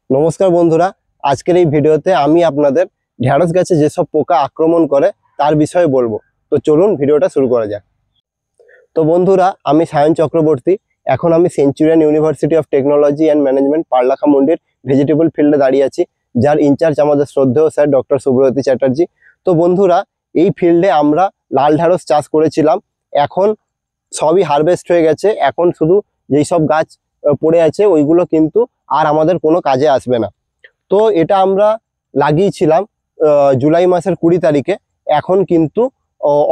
নমস্কার বন্ধুরা, আজকের এই ভিডিওতে আমি আপনাদের ঢেঁড়স গাছে যেসব পোকা আক্রমণ করে তার বিষয়ে বলবো। তো চলুন ভিডিওটা শুরু করা যাক। তো বন্ধুরা, আমি সায়ন চক্রবর্তী। এখন আমি Centurion University of Technology and Management Paralakhemundi vegetable ফিল্ডে দাঁড়িয়ে আছি, যার ইনচার্জ আমাদের শ্রদ্ধেয় স্যার ডক্টর শুভ্রজ্যোতি চ্যাটার্জি। তো বন্ধুরা, এই ফিল্ডে আমরা লাল ঢেঁড়স চাষ করেছিলাম। এখন সবই হারভেস্ট হয়ে গেছে। এখন শুধু যেই সব গাছ পড়ে আছে ওইগুলো কিন্তু আর আমাদের কোনো কাজে আসবে না। তো এটা আমরা লাগিয়েছিলাম জুলাই মাসের 20 তারিখে। এখন কিন্তু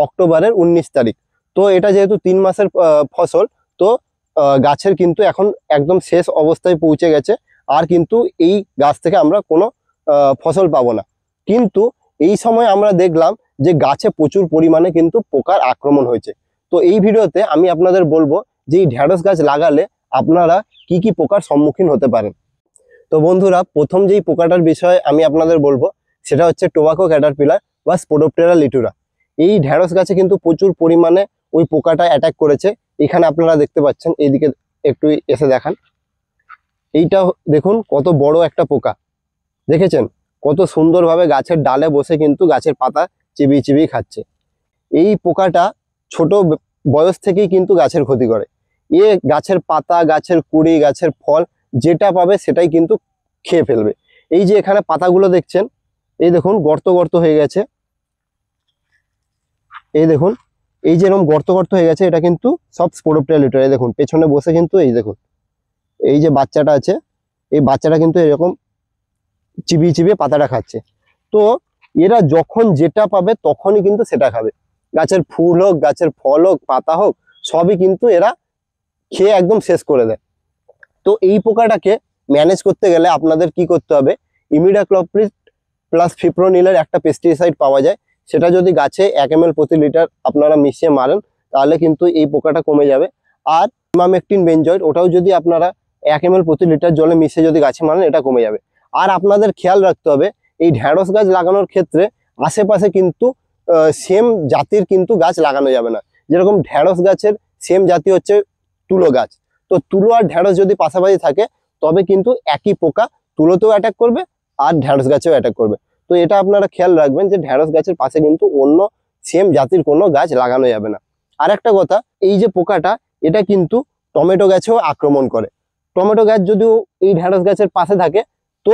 অক্টোবরের 19 তারিখ। তো এটা যেহেতু 3 মাসের ফসল, তো গাছের কিন্তু এখন একদম শেষ অবস্থায় পৌঁছে গেছে। আর কিন্তু এই গাছ থেকে আমরা কোনো ফসল পাবো না। কিন্তু এই সময় আমরা দেখলাম যে গাছে প্রচুর পরিমাণে কিন্তু পোকার আক্রমণ হয়েছে। তো এই ভিডিওতে আমি আপনাদের বলবো যে এই ঢেঁড়স গাছ লাগালে আপনারা কি কি পোকার সম্মুখীন হতে পারেন। তো বন্ধুরা, প্রথম যেই পোকাটার বিষয়ে আমি আপনাদের বলবো সেটা হচ্ছে টোবাকো ক্যাটারপিলার বা স্পোডোপ্টেরা লিটুরা। এই ঢেঁড়স গাছে কিন্তু প্রচুর পরিমাণে ওই পোকাটা অ্যাটাক করেছে। এখানে আপনারা দেখতে পাচ্ছেন, এইদিকে একটু এসে দেখান। এইটা দেখুন কত বড় একটা পোকা, দেখেছেন? কত সুন্দরভাবে গাছের ডালে বসে কিন্তু গাছের পাতা চিবিয়ে চিবিয়ে খাচ্ছে। এই পোকাটা ছোট বয়স থেকেই কিন্তু গাছের ক্ষতি করে। গাছের পাতা, গাছের কুড়ি, গাছের ফল যেটা পাবে সেটাই কিন্তু খেয়ে ফেলবে। এই যে এখানে পাতাগুলো দেখছেন, এই দেখুন গর্ত গর্ত হয়ে গেছে। এই দেখুন, এই যে এরকম গর্ত গর্ত হয়ে গেছে, এটা কিন্তু সব স্পোডোপ্টেরা লিটুরা। এই দেখুন পেছনে বসে কিন্তু এই দেখুন, এই যে বাচ্চাটা আছে, এই বাচ্চাটা কিন্তু এরকম চিবিয়ে চিবিয়ে পাতাটা খাচ্ছে। তো এরা যখন যেটা পাবে তখনই কিন্তু সেটা খাবে। গাছের ফুল হোক, গাছের ফল হোক, পাতা হোক, সবই কিন্তু এরা খেয়ে একদম শেষ করে দেয়। তো এই পোকাটাকে ম্যানেজ করতে গেলে আপনাদের কি করতে হবে, ইমিডাক্লোপ্রিড প্লাস ফিপ্রোনিলের একটা পেস্টিসাইড পাওয়া যায়। সেটা যদি গাছে 1 ml প্রতি লিটার আপনারা মিশিয়ে মারেন তাহলে কিন্তু এই পোকাটা কমে যাবে। আর ইমামেকটিন বেনজয়েড, ওটাও যদি আপনারা 1 ml প্রতি লিটার জলে মিশিয়ে যদি গাছে মারেন এটা কমে যাবে। আর আপনাদের খেয়াল রাখতে হবে, এই ঢেঁড়স গাছ লাগানোর ক্ষেত্রে আশেপাশে কিন্তু সেম জাতির কিন্তু গাছ লাগানো যাবে না। যেরকম ঢেঁড়স গাছের সেম জাতি হচ্ছে তুলো গাছ। তো তুলো আর ঢেঁড়স যদি পাশাপাশি থাকে তবে কিন্তু একই পোকা তুলোতেও অ্যাটাক করবে আর ঢেঁড়স গাছেও অ্যাটাক করবে। তো এটা আপনারা খেয়াল রাখবেন যে ঢেঁড়স গাছের পাশে কিন্তু অন্য সেম জাতির কোনো গাছ লাগানো যাবে না। আর একটা কথা, এই যে পোকাটা এটা কিন্তু টমেটো গাছেও আক্রমণ করে। টমেটো গাছ যদিও এই ঢেঁড়স গাছের পাশে থাকে তো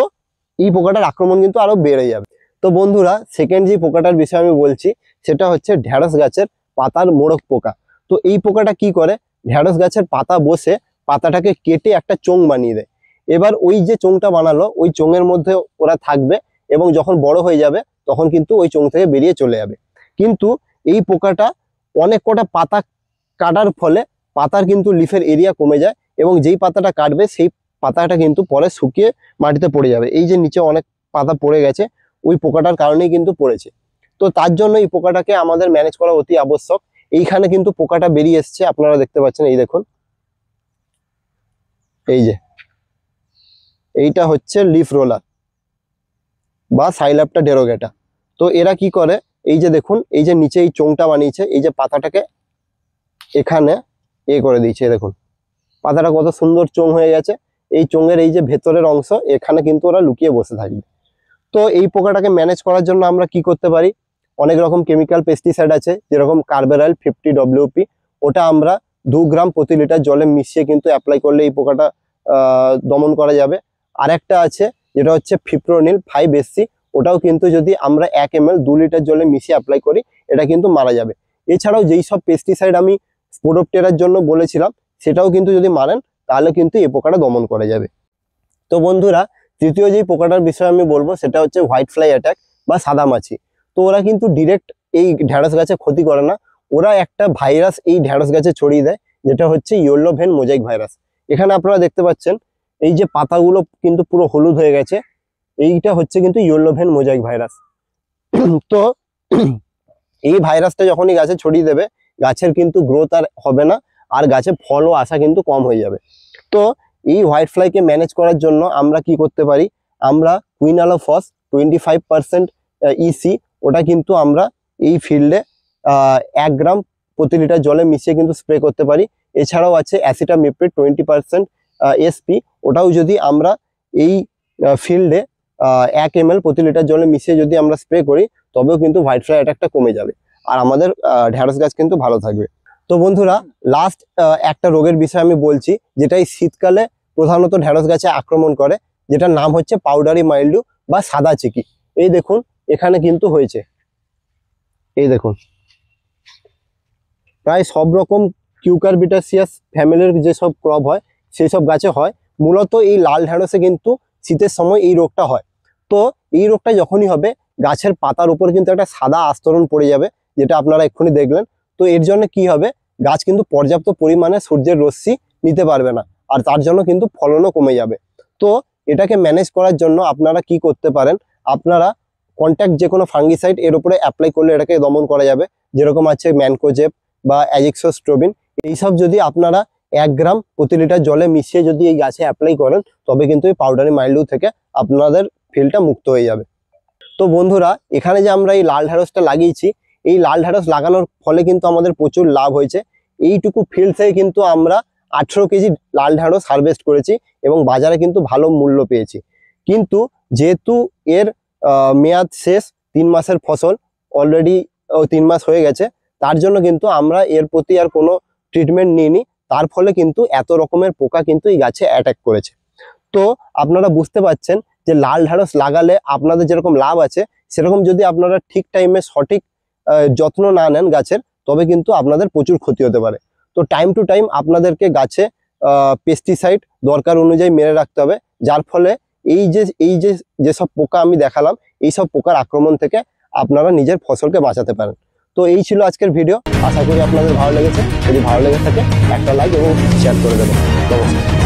এই পোকাটার আক্রমণ কিন্তু আরো বেড়ে যাবে। তো বন্ধুরা, সেকেন্ড যে পোকাটার বিষয়ে আমি বলছি সেটা হচ্ছে ঢেঁড়স গাছের পাতার মোড়ক পোকা। তো এই পোকাটা কি করে, ঢেঁড়স গাছের পাতা বসে পাতাটাকে কেটে একটা চোঙ বানিয়ে দেয়। এবার ওই যে চোঙটা বানালো ওই চোঙের মধ্যে ওরা থাকবে এবং যখন বড় হয়ে যাবে তখন কিন্তু ওই চোঙ থেকে বেরিয়ে চলে যাবে। কিন্তু এই পোকাটা অনেক কটা পাতা কাটার ফলে পাতার কিন্তু লিফের এরিয়া কমে যায় এবং যেই পাতাটা কাটবে সেই পাতাটা কিন্তু পরে শুকিয়ে মাটিতে পড়ে যাবে। এই যে নিচে অনেক পাতা পড়ে গেছে ওই পোকাটার কারণেই কিন্তু পড়েছে। তো তার জন্য এই পোকাটাকে আমাদের ম্যানেজ করা অতি আবশ্যক। এইখানে কিন্তু পোকাটা বেরিয়ে এসছে, আপনারা দেখতে পাচ্ছেন, এই দেখুন, এই যে এইটা হচ্ছে লিফ রোলার বা সাইল্যাপ্টা ডেরোগেটা। তো এরা কি করে, এই যে দেখুন, এই যে নিচে এই চোঙটা বানিয়েছে, এই যে পাতাটাকে এখানে করে দিয়েছে। দেখুন পাতাটা কত সুন্দর চোঙ হয়ে গেছে। এই চোঙের এই যে ভেতরের অংশ, এখানে কিন্তু ওরা লুকিয়ে বসে থাকবে। তো এই পোকাটাকে ম্যানেজ করার জন্য আমরা কি করতে পারি, অনেক রকম কেমিক্যাল পেস্টিসাইড আছে, যেরকম কার্বেরাইল 50 WP, ওটা আমরা 2 গ্রাম প্রতি লিটার জলে মিশিয়ে কিন্তু অ্যাপ্লাই করলে এই পোকাটা দমন করা যাবে। আরেকটা আছে যেটা হচ্ছে ফিপ্রোনিল 5SC, ওটাও কিন্তু যদি আমরা 1 ml 2 লিটার জলে মিশিয়ে অ্যাপ্লাই করি এটা কিন্তু মারা যাবে। এছাড়াও যেই সব পেস্টিসাইড আমি স্পোডোপ্টেরার জন্য বলেছিলাম সেটাও কিন্তু যদি মারেন তাহলে কিন্তু এই পোকাটা দমন করা যাবে। তো বন্ধুরা, তৃতীয় যেই পোকাটার বিষয়ে আমি বলবো সেটা হচ্ছে হোয়াইট ফ্লাই অ্যাটাক বা সাদামাছি। তো ওরা কিন্তু ডিরেক্ট এই ঢেঁড়স গাছে ক্ষতি করে না, ওরা একটা ভাইরাস এই ঢেঁড়স গাছে ছড়িয়ে দেয়, যেটা হচ্ছে ইয়েলো ভেন মোজাইক ভাইরাস। এখানে আপনারা দেখতে পাচ্ছেন এই যে পাতাগুলো কিন্তু পুরো হলুদ হয়ে গেছে, এইটা হচ্ছে কিন্তু ইয়েলো ভেন মোজাইক ভাইরাস। তো এই ভাইরাসটা যখনই গাছে ছড়িয়ে দেবে গাছের কিন্তু গ্রোথ আর হবে না, আর গাছে ফলও আসা কিন্তু কম হয়ে যাবে। তো এই হোয়াইট ফ্লাইকে ম্যানেজ করার জন্য আমরা কি করতে পারি, আমরা কুইনালোফস 25% EC, ওটা কিন্তু আমরা এই ফিল্ডে 1 গ্রাম প্রতি লিটার জলে মিশিয়ে কিন্তু স্প্রে করতে পারি। এছাড়াও আছে অ্যাসিটামিপ্রিড 20% SP, ওটাও যদি আমরা এই ফিল্ডে 1 ml প্রতি লিটার জলে মিশিয়ে যদি আমরা স্প্রে করি তবেও কিন্তু হোয়াইট ফ্লাই অ্যাটাকটা কমে যাবে আর আমাদের ঢেঁড়স গাছ কিন্তু ভালো থাকবে। তো বন্ধুরা লাস্ট একটা রোগের বিষয় আমি বলছি, যেটা এই শীতকালে প্রধানত ঢেঁড়স গাছে আক্রমণ করে, যেটার নাম হচ্ছে পাউডারি মাইল্ডু বা সাদা চিকি। এই দেখুন এখানে কিন্তু হয়েছে, এই দেখুন প্রায় সব রকম কিউকারবিটাসিয়াস ফ্যামিলির যেসব ক্রপ হয় সেই সব গাছে হয়। মূলত এই লাল ঢেঁড়সে কিন্তু শীতের সময় এই রোগটা হয়। তো এই রোগটা যখনই হবে গাছের পাতার উপর কিন্তু একটা সাদা আস্তরণ পড়ে যাবে, যেটা আপনারা এক্ষুনি দেখলেন। তো এর জন্য কি হবে, গাছ কিন্তু পর্যাপ্ত পরিমাণে সূর্যের রশ্মি নিতে পারবে না, আর তার জন্য কিন্তু ফলনও কমে যাবে। তো এটাকে ম্যানেজ করার জন্য আপনারা কি করতে পারেন, আপনারা কন্ট্যাক্ট যে কোনো ফাঙ্গিসাইড এর উপরে অ্যাপ্লাই করলে এটাকে দমন করা যাবে, যেরকম আছে ম্যানকোজেব বা অ্যাজিক্সোস্ট্রোবিন। এইসব যদি আপনারা 1 গ্রাম প্রতি লিটার জলে মিশিয়ে যদি এই গাছে অ্যাপ্লাই করেন তবে কিন্তু এই পাউডারি মাইল্ডু থেকে আপনাদের ফিল্ডটা মুক্ত হয়ে যাবে। তো বন্ধুরা এখানে যে আমরা এই লাল ঢেঁড়সটা লাগিয়েছি, এই লাল ঢেঁড়স লাগানোর ফলে কিন্তু আমাদের প্রচুর লাভ হয়েছে। এইটুকু ফিল্ড থেকে কিন্তু আমরা 18 কেজি লাল ঢেঁড়স হারভেস্ট করেছি এবং বাজারে কিন্তু ভালো মূল্য পেয়েছি। কিন্তু যেহেতু এর মেয়াদ শেষ, 3 মাসের ফসল অলরেডি 3 মাস হয়ে গেছে, তার জন্য কিন্তু আমরা এর প্রতি আর কোনো ট্রিটমেন্ট নিইনি। তার ফলে কিন্তু এত রকমের পোকা কিন্তু এই গাছে অ্যাটাক করেছে। তো আপনারা বুঝতে পারছেন যে লাল ঢেঁড়স লাগালে আপনাদের যেরকম লাভ আছে, সেরকম যদি আপনারা ঠিক টাইমে সঠিক যত্ন না নেন গাছের, তবে কিন্তু আপনাদের প্রচুর ক্ষতি হতে পারে। তো টাইম টু টাইম আপনাদেরকে গাছে পেস্টিসাইড দরকার অনুযায়ী মেরে রাখতে হবে, যার ফলে যেসব পোকা আমি দেখালাম এই সব পোকার আক্রমণ থেকে আপনারা নিজের ফসলকে বাঁচাতে পারেন। তো এই ছিল আজকের ভিডিও, আশা করি আপনাদের ভালো লেগেছে। যদি ভালো লেগে থাকে একটা লাইক এবং শেয়ার করে দেবেন। নমস্কার।